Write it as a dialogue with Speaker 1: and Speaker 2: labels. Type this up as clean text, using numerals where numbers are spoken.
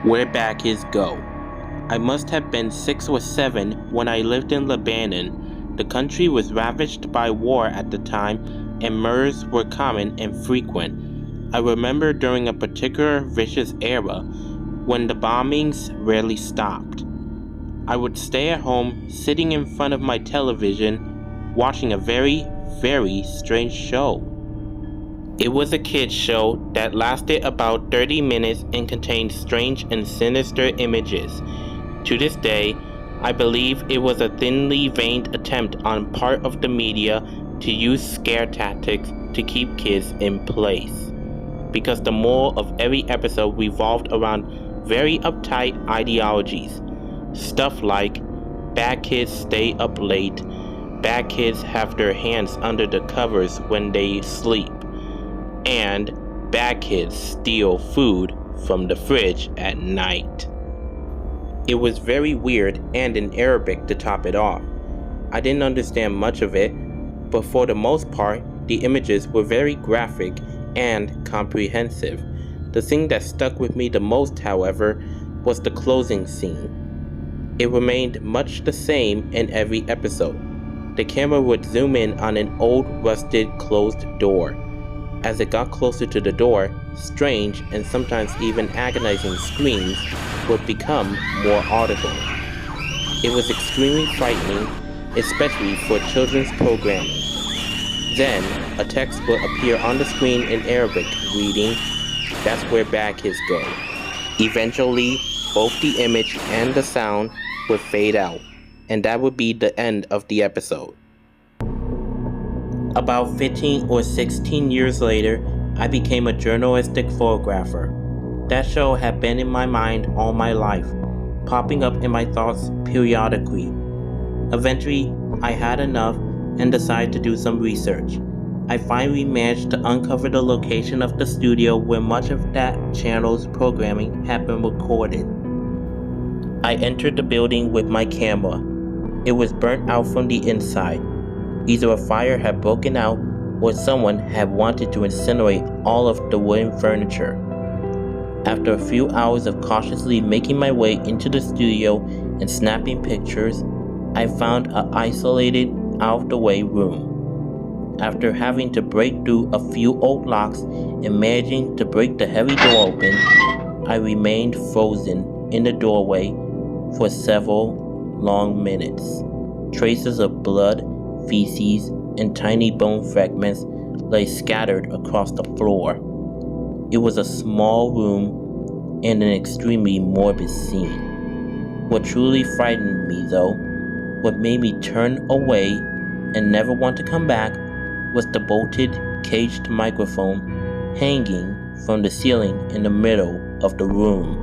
Speaker 1: Where bad kids go. I must have been 6 or 7 when I lived in Lebanon. The country was ravaged by war at the time, and murders were common and frequent. I remember during a particular vicious era when the bombings rarely stopped. I would stay at home, sitting in front of my television, watching a very, very strange show. It was a kids' show that lasted about 30 minutes and contained strange and sinister images. To this day, I believe it was a thinly veined attempt on part of the media to use scare tactics to keep kids in place. Because the moral of every episode revolved around very uptight ideologies. Stuff like, bad kids stay up late, bad kids have their hands under the covers when they sleep, and bad kids steal food from the fridge at night. It was very weird and in Arabic to top it off. I didn't understand much of it, but for the most part, the images were very graphic and comprehensive. The thing that stuck with me the most, however, was the closing scene. It remained much the same in every episode. The camera would zoom in on an old rusted closed door. As it got closer to the door, strange and sometimes even agonizing screams would become more audible. It was extremely frightening, especially for children's programming. Then, a text would appear on the screen in Arabic reading, "That's where bad kids go." Eventually, both the image and the sound would fade out, and that would be the end of the episode. About 15 or 16 years later, I became a journalistic photographer. That show had been in my mind all my life, popping up in my thoughts periodically. Eventually, I had enough and decided to do some research. I finally managed to uncover the location of the studio where much of that channel's programming had been recorded. I entered the building with my camera. It was burnt out from the inside. Either a fire had broken out or someone had wanted to incinerate all of the wooden furniture. After a few hours of cautiously making my way into the studio and snapping pictures, I found an isolated, out-of-the-way room. After having to break through a few old locks and managing to break the heavy door open, I remained frozen in the doorway for several long minutes. Traces of blood, feces, and tiny bone fragments lay scattered across the floor. It was a small room and an extremely morbid scene. What truly frightened me, though, what made me turn away and never want to come back, was the bolted, caged microphone hanging from the ceiling in the middle of the room.